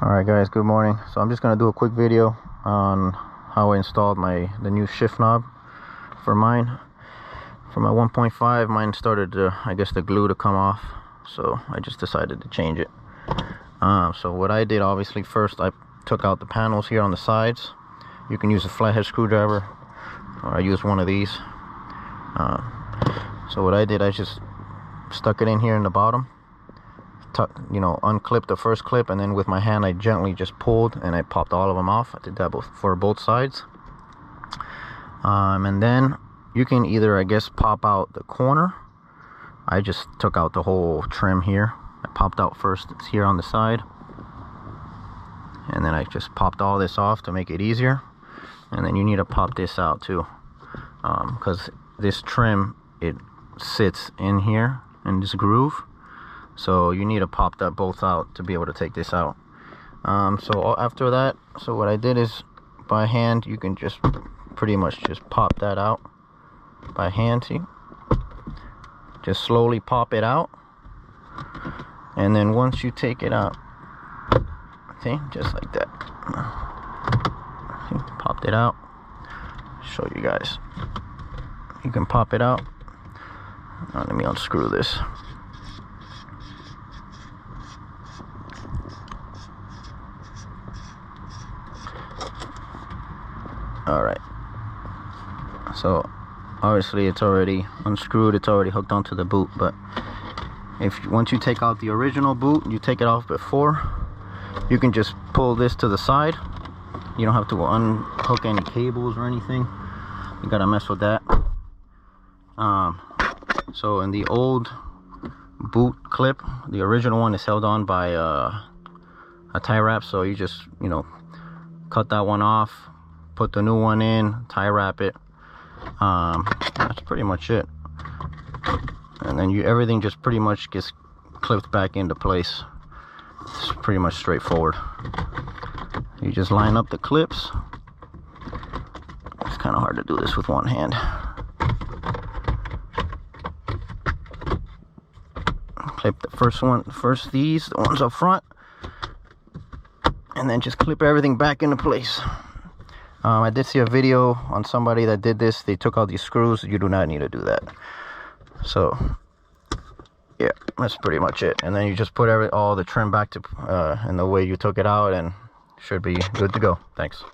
Alright guys, good morning. So I'm just going to do a quick video on how I installed the new shift knob for mine. For my 1.5, mine started to, I guess, the glue to come off, so I just decided to change it. So what I did, obviously, first I took out the panels here on the sides. You can use a flathead screwdriver, or I used one of these. So what I did, I just stuck it in here in the bottom, unclipped the first clip, and then with my hand I gently just pulled and I popped all of them off. I did that for both sides. And then you can either, I guess, pop out the corner. I just took out the whole trim here. I popped out first, it's here on the side, and then I just popped all this off to make it easier. And then you need to pop this out too, because this trim, it sits in here in this groove, so you need to pop that both out to be able to take this out. So after that, so what I did is, by hand, you can just pretty much just pop that out by hand. See, just slowly pop it out, and then once you take it out, see, just like that, see, popped it out. Show you guys, you can pop it out. Let me unscrew this. Alright, so obviously it's already unscrewed, it's already hooked onto the boot, but once you take out the original boot, you take it off before, you can just pull this to the side. You don't have to unhook any cables or anything. You gotta mess with that. So in the old boot clip, the original one is held on by a tie wrap, so you just cut that one off, put the new one in, tie wrap it. That's pretty much it, and then everything just pretty much gets clipped back into place. It's pretty much straightforward. You just line up the clips. It's kind of hard to do this with one hand. Clip the the ones up front, and then just clip everything back into place. I did see a video on somebody that did this. They took out these screws. You do not need to do that. So yeah, that's pretty much it. And then you just put all the trim back to in the way you took it out, and should be good to go. Thanks.